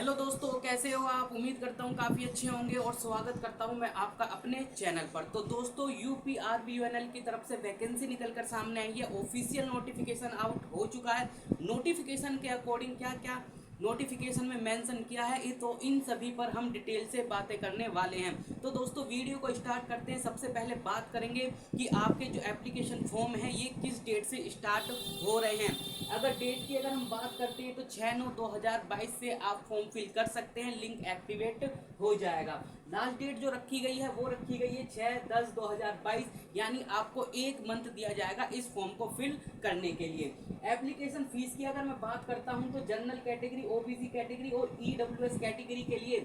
Hello दोस्तों, कैसे हो आप। उम्मीद करता हूँ काफ़ी अच्छे होंगे और स्वागत करता हूँ मैं आपका अपने चैनल पर। तो दोस्तों, यूपीआरबीयूएनएल की तरफ से वैकेंसी निकल कर सामने आई है। ऑफिशियल नोटिफिकेशन आउट हो चुका है। नोटिफिकेशन के अकॉर्डिंग क्या क्या नोटिफिकेशन में मेंशन किया है, ये तो इन सभी पर हम डिटेल से बातें करने वाले हैं। तो दोस्तों, वीडियो को स्टार्ट करते हैं। सबसे पहले बात करेंगे कि आपके जो एप्लीकेशन फॉर्म है ये किस डेट से स्टार्ट हो रहे हैं। अगर डेट की हम बात करते हैं तो 6/9/2022 से आप फॉर्म फिल कर सकते हैं। लिंक एक्टिवेट हो जाएगा। लास्ट डेट जो रखी गई है वो रखी गई है 6/10/2022, यानी आपको एक मंथ दिया जाएगा इस फॉर्म को फिल करने के लिए। एप्लीकेशन फीस की अगर मैं बात करता हूं तो जनरल कैटेगरी, ओबीसी कैटेगरी और ईडब्ल्यूएस कैटेगरी के लिए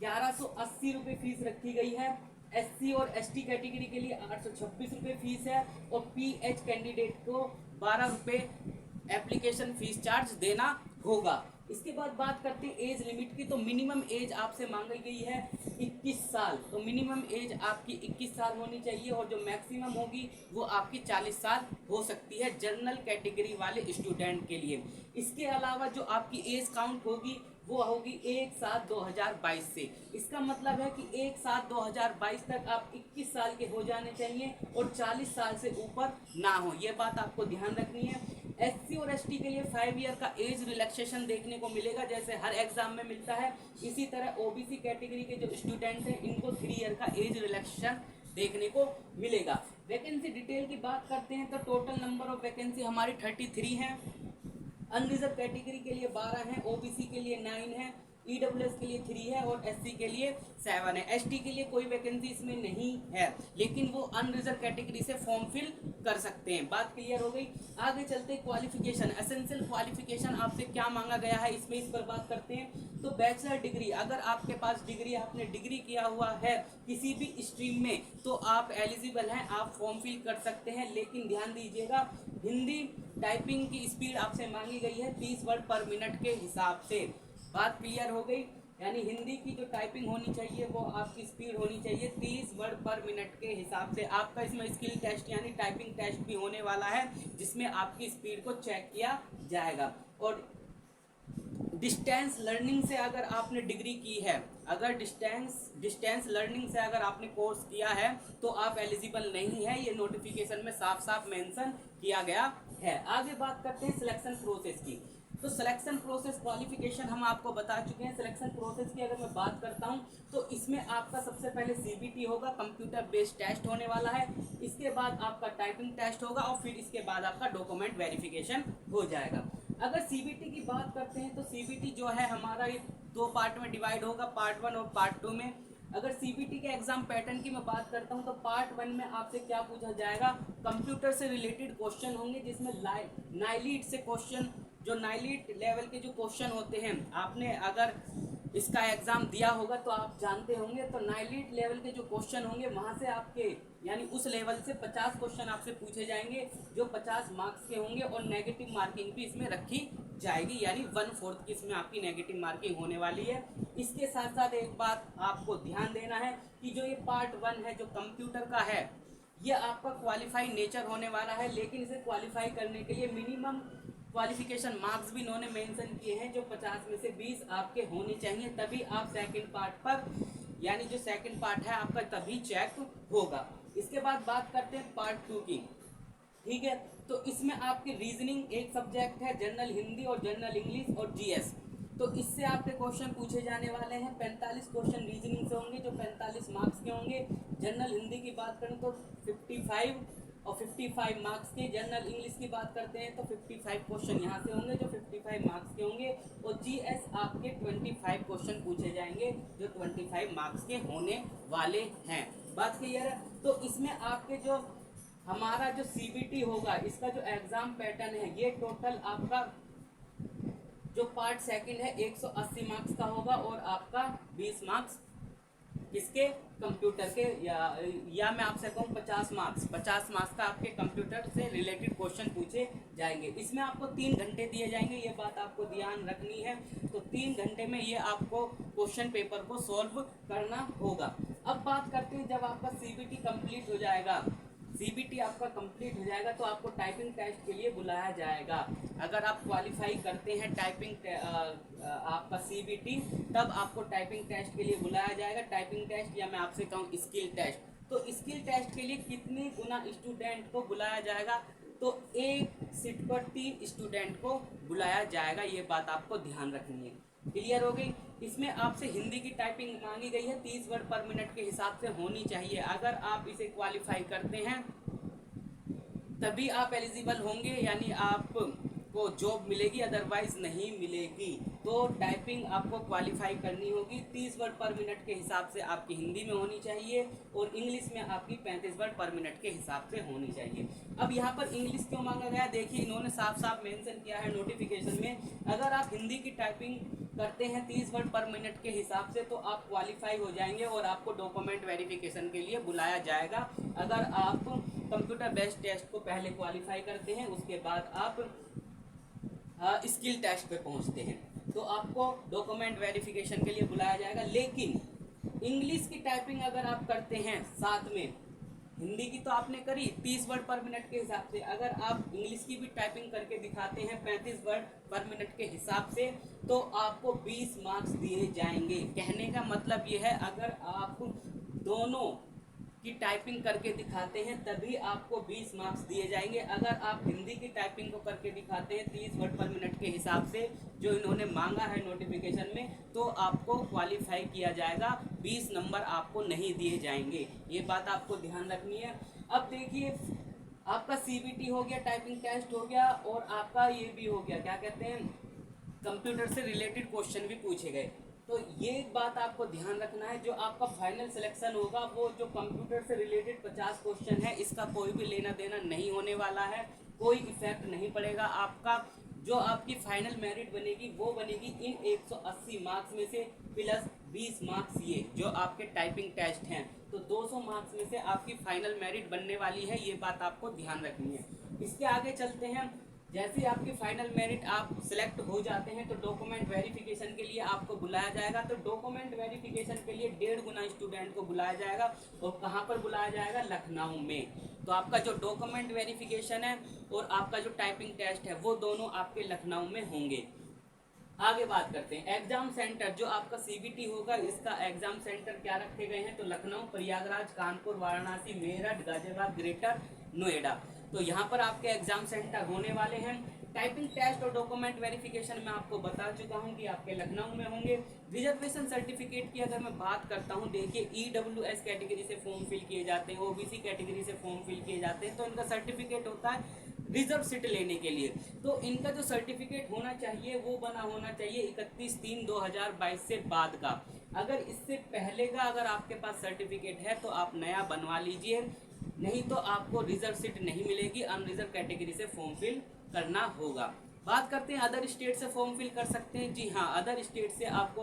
1180 रुपये फीस रखी गई है। एससी और एसटी कैटेगरी के लिए 826 रुपये फीस है और पीएच कैंडिडेट को 12 रुपये एप्लीकेशन फीस चार्ज देना होगा। इसके बाद बात करते हैं एज लिमिट की। तो मिनिमम एज आपसे मांगी गई है 21 साल। तो मिनिमम एज आपकी 21 साल होनी चाहिए और जो मैक्सिमम होगी वो आपकी 40 साल हो सकती है जनरल कैटेगरी वाले स्टूडेंट के लिए। इसके अलावा जो आपकी एज काउंट होगी वो होगी 1/7/2022 से। इसका मतलब है कि 1/7/2022 तक आप 21 साल के हो जाने चाहिए और 40 साल से ऊपर ना हो। ये बात आपको ध्यान रखनी है। एससी और एसटी के लिए 5 ईयर का एज रिलैक्सेशन देखने को मिलेगा, जैसे हर एग्जाम में मिलता है। इसी तरह ओबीसी कैटेगरी के जो स्टूडेंट हैं इनको 3 ईयर का एज रिलैक्सेशन देखने को मिलेगा। वैकेंसी डिटेल की बात करते हैं तो टोटल नंबर ऑफ वैकेंसी हमारी 33 है। अनरिजर्व कैटेगरी के लिए 12 है, ओबीसी के लिए 9 है, ईडब्ल्यूएस के लिए 3 है और एससी के लिए 7 है। एसटी के लिए कोई वैकेंसी इसमें नहीं है, लेकिन वो अनरिजर्व कैटेगरी से फॉर्म फिल कर सकते हैं। बात क्लियर हो गई। आगे चलते क्वालिफिकेशन, एसेंशियल क्वालिफिकेशन आपसे क्या मांगा गया है इसमें, इस पर बात करते हैं। तो बैचलर डिग्री, अगर आपके पास डिग्री, आपने डिग्री किया हुआ है किसी भी स्ट्रीम में तो आप एलिजिबल हैं, आप फॉर्म फिल कर सकते हैं। लेकिन ध्यान दीजिएगा, हिंदी टाइपिंग की स्पीड आपसे मांगी गई है 30 वर्ड पर मिनट के हिसाब से। बात क्लियर हो गई। यानी हिंदी की जो टाइपिंग होनी चाहिए वो आपकी स्पीड होनी चाहिए 30 वर्ड पर मिनट के हिसाब से। आपका इसमें स्किल टेस्ट यानी टाइपिंग टेस्ट भी होने वाला है, जिसमें आपकी स्पीड को चेक किया जाएगा। और डिस्टेंस लर्निंग से अगर आपने डिग्री की है, अगर डिस्टेंस लर्निंग से अगर आपने कोर्स किया है तो आप एलिजिबल नहीं है। ये नोटिफिकेशन में साफ साफ मेंशन किया गया है। आगे बात करते हैं सिलेक्शन प्रोसेस की। तो सिलेक्शन प्रोसेस क्वालिफिकेशन हम आपको बता चुके हैं। सिलेक्शन प्रोसेस की अगर मैं बात करता हूं तो इसमें आपका सबसे पहले सीबीटी होगा, कंप्यूटर बेस्ड टेस्ट होने वाला है। इसके बाद आपका टाइपिंग टेस्ट होगा और फिर इसके बाद आपका डॉक्यूमेंट वेरिफिकेशन हो जाएगा। अगर सीबीटी की बात करते हैं तो सीबीटी जो है हमारा ये 2 पार्ट में डिवाइड होगा, पार्ट 1 और पार्ट 2 में। अगर सीबीटी के एग्जाम पैटर्न की मैं बात करता हूं तो पार्ट 1 में आपसे क्या पूछा जाएगा, कंप्यूटर से रिलेटेड क्वेश्चन होंगे, जिसमें नाइलिट से क्वेश्चन, जो नाइलिट लेवल के जो क्वेश्चन होते हैं, आपने अगर इसका एग्जाम दिया होगा तो आप जानते होंगे। तो नाइलिट लेवल के जो क्वेश्चन होंगे वहां से आपके यानी उस लेवल से 50 क्वेश्चन आपसे पूछे जाएंगे, जो 50 मार्क्स के होंगे और नेगेटिव मार्किंग भी इसमें रखी जाएगी, यानी 1/4 की इसमें आपकी नेगेटिव मार्किंग होने वाली है। इसके साथ साथ एक बात आपको ध्यान देना है कि जो ये पार्ट 1 है जो कंप्यूटर का है, ये आपका क्वालिफाई नेचर होने वाला है। लेकिन इसे क्वालिफाई करने के लिए मिनिमम क्वालिफिकेशन मार्क्स भी इन्होंने मेंशन किए हैं, जो 50 में से 20 आपके होने चाहिए, तभी आप सेकंड पार्ट पर, यानी जो सेकंड पार्ट है आपका, तभी चेक होगा। इसके बाद बात करते हैं पार्ट 2 की। ठीक है, तो इसमें आपकी रीजनिंग एक सब्जेक्ट है, जनरल हिंदी और जनरल इंग्लिश और जीएस। तो इससे आपके क्वेश्चन पूछे जाने वाले हैं। 45 क्वेश्चन रीजनिंग से होंगे, जो 45 मार्क्स के होंगे। जनरल हिंदी की बात करें तो 55 और 55 मार्क्स के। जनरल इंग्लिश की बात करते हैं तो 55 क्वेश्चन यहाँ से होंगे, जो 55 मार्क्स के होंगे। और जीएस आपके 25 क्वेश्चन पूछे जाएंगे, जो 25 मार्क्स के होने वाले हैं। बात क्लियर है। तो इसमें आपके जो हमारा जो सीबीटी होगा, इसका जो एग्जाम पैटर्न है, ये टोटल आपका जो पार्ट सेकंड है 180 मार्क्स का होगा और आपका 20 मार्क्स किसके, कंप्यूटर के, या मैं आपसे कहूँ 50 मार्क्स का आपके कंप्यूटर से रिलेटेड क्वेश्चन पूछे जाएंगे। इसमें आपको 3 घंटे दिए जाएंगे, ये बात आपको ध्यान रखनी है। तो 3 घंटे में ये आपको क्वेश्चन पेपर को सॉल्व करना होगा। अब बात करते हैं जब आपका सीबीटी कंप्लीट हो जाएगा, CBT आपका कंप्लीट हो जाएगा तो आपको टाइपिंग टेस्ट के लिए बुलाया जाएगा। अगर आप क्वालिफाई करते हैं टाइपिंग आपका CBT, तब आपको टाइपिंग टेस्ट के लिए बुलाया जाएगा। टाइपिंग टेस्ट या मैं आपसे कहूँ स्किल टेस्ट, तो स्किल टेस्ट के लिए कितने गुना स्टूडेंट को बुलाया जाएगा, तो एक सीट पर 3 स्टूडेंट को बुलाया जाएगा। ये बात आपको ध्यान रखनी है। क्लियर हो गई। इसमें आपसे हिंदी की टाइपिंग मांगी गई है, 30 वर्ड पर मिनट के हिसाब से होनी चाहिए। अगर आप इसे क्वालिफाई करते हैं तभी आप एलिजिबल होंगे, यानी आपको जॉब मिलेगी, अदरवाइज नहीं मिलेगी। तो टाइपिंग आपको क्वालिफाई करनी होगी। 30 वर्ड पर मिनट के हिसाब से आपकी हिंदी में होनी चाहिए और इंग्लिश में आपकी 35 वर्ड पर मिनट के हिसाब से होनी चाहिए। अब यहाँ पर इंग्लिश क्यों मांगा गया, देखिए इन्होंने साफ साफ मेंशन किया है नोटिफिकेशन में, अगर आप हिंदी की टाइपिंग करते हैं 30 वर्ड पर मिनट के हिसाब से तो आप क्वालिफाई हो जाएंगे और आपको डॉक्यूमेंट वेरिफिकेशन के लिए बुलाया जाएगा। अगर आप कंप्यूटर बेस्ड टेस्ट को पहले क्वालिफाई करते हैं, उसके बाद आप स्किल टेस्ट पे पहुंचते हैं, तो आपको डॉक्यूमेंट वेरिफिकेशन के लिए बुलाया जाएगा। लेकिन इंग्लिश की टाइपिंग अगर आप करते हैं साथ में, हिंदी की तो आपने करी 30 वर्ड पर मिनट के हिसाब से, अगर आप इंग्लिश की भी टाइपिंग करके दिखाते हैं 35 वर्ड पर मिनट के हिसाब से, तो आपको 20 मार्क्स दिए जाएंगे। कहने का मतलब ये है, अगर आप दोनों की टाइपिंग करके दिखाते हैं तभी आपको 20 मार्क्स दिए जाएंगे। अगर आप हिंदी की टाइपिंग को करके दिखाते हैं 30 वर्ड पर मिनट के हिसाब से जो इन्होंने मांगा है नोटिफिकेशन में, तो आपको क्वालिफाई किया जाएगा, 20 नंबर आपको नहीं दिए जाएंगे। ये बात आपको ध्यान रखनी है। अब देखिए, आपका CBT हो गया, टाइपिंग टेस्ट हो गया, और आपका ये भी हो गया, क्या कहते हैं, कंप्यूटर से रिलेटेड क्वेश्चन भी पूछे गए। तो ये बात आपको ध्यान रखना है, जो आपका फाइनल सिलेक्शन होगा वो जो कंप्यूटर से रिलेटेड 50 क्वेश्चन है, इसका कोई भी लेना देना नहीं होने वाला है, कोई इफेक्ट नहीं पड़ेगा आपका। जो आपकी फाइनल मेरिट बनेगी वो बनेगी इन 180 मार्क्स में से प्लस 20 मार्क्स ये जो आपके टाइपिंग टेस्ट हैं, तो 200 मार्क्स में से आपकी फाइनल मेरिट बनने वाली है। ये बात आपको ध्यान रखनी है। इसके आगे चलते हैं। जैसे आपकी फाइनल मेरिट आप सिलेक्ट हो जाते हैं तो डॉक्यूमेंट वेरिफिकेशन के लिए आपको बुलाया जाएगा। तो डॉक्यूमेंट वेरिफिकेशन के लिए 1.5 गुना स्टूडेंट को बुलाया जाएगा, और कहाँ पर बुलाया जाएगा, लखनऊ में। तो आपका जो डॉक्यूमेंट वेरिफिकेशन है और आपका जो टाइपिंग टेस्ट है वो दोनों आपके लखनऊ में होंगे। आगे बात करते हैं एग्जाम सेंटर। जो आपका CBT होगा, इसका एग्जाम सेंटर क्या रखे गए हैं, तो लखनऊ, प्रयागराज, कानपुर, वाराणसी, मेरठ, गाजियाबाद, ग्रेटर नोएडा। तो यहाँ पर आपके एग्जाम सेंटर होने वाले हैं। टाइपिंग टेस्ट और डॉक्यूमेंट वेरिफिकेशन में आपको बता चुका हूँ कि आपके लखनऊ में होंगे। रिजर्वेशन सर्टिफिकेट की अगर मैं बात करता हूँ, देखिए EWS कैटेगरी से फॉर्म फिल किए जाते हैं, OBC कैटेगरी से फॉर्म फिल किए जाते हैं, तो इनका सर्टिफिकेट होता है रिजर्व सीट लेने के लिए। तो इनका जो सर्टिफिकेट होना चाहिए वो बना होना चाहिए 31/3/2022 से बाद का। अगर इससे पहले का अगर आपके पास सर्टिफिकेट है तो आप नया बनवा लीजिए, नहीं तो आपको रिजर्व सीट नहीं मिलेगी, अनरिजर्व कैटेगरी से फॉर्म फिल करना होगा। बात करते हैं अदर स्टेट से फॉर्म फिल कर सकते हैं। जी हाँ, अदर स्टेट से आप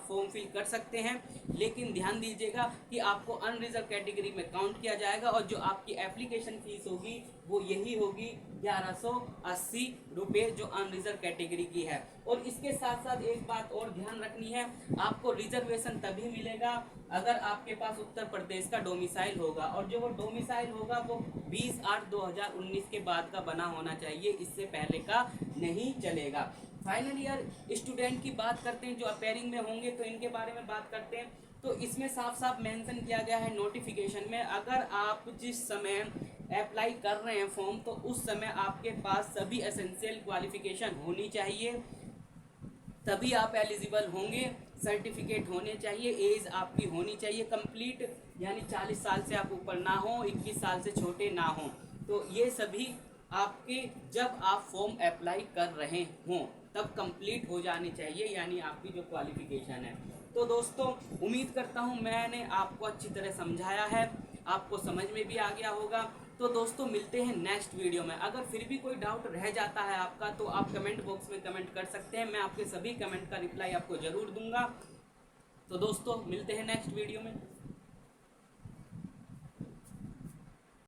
फॉर्म फिल कर सकते हैं, लेकिन ध्यान दीजिएगा कि आपको अनरिजर्व कैटेगरी में काउंट किया जाएगा और जो आपकी एप्लीकेशन फीस होगी वो यही होगी 1180 रुपये जो अनरिजर्व कैटेगरी की है। और इसके साथ साथ एक बात और ध्यान रखनी है, आपको रिजर्वेशन तभी मिलेगा अगर आपके पास उत्तर प्रदेश का डोमिसाइल होगा, और जो वो डोमिसाइल होगा वो 20/8/2019 के बाद का बना होना चाहिए, इससे पहले का नहीं चलेगा। फाइनल ईयर स्टूडेंट की बात करते हैं जो अपेयरिंग में होंगे, तो इनके बारे में बात करते हैं। तो इसमें साफ साफ मेंशन किया गया है नोटिफिकेशन में, अगर आप जिस समय अप्लाई कर रहे हैं फॉर्म, तो उस समय आपके पास सभी एसेंशियल क्वालिफिकेशन होनी चाहिए, तभी आप एलिजिबल होंगे। सर्टिफिकेट होने चाहिए, एज आपकी होनी चाहिए कंप्लीट, यानी 40 साल से आप ऊपर ना हो, 21 साल से छोटे ना हो। तो ये सभी आपके जब आप फॉर्म अप्लाई कर रहे हों तब कंप्लीट हो जानी चाहिए, यानी आपकी जो क्वालिफिकेशन है। तो दोस्तों, उम्मीद करता हूँ मैंने आपको अच्छी तरह समझाया है, आपको समझ में भी आ गया होगा। तो दोस्तों, मिलते हैं नेक्स्ट वीडियो में। अगर फिर भी कोई डाउट रह जाता है आपका तो आप कमेंट बॉक्स में कमेंट कर सकते हैं, मैं आपके सभी कमेंट का रिप्लाई आपको ज़रूर दूंगा। तो दोस्तों, मिलते हैं नेक्स्ट वीडियो में।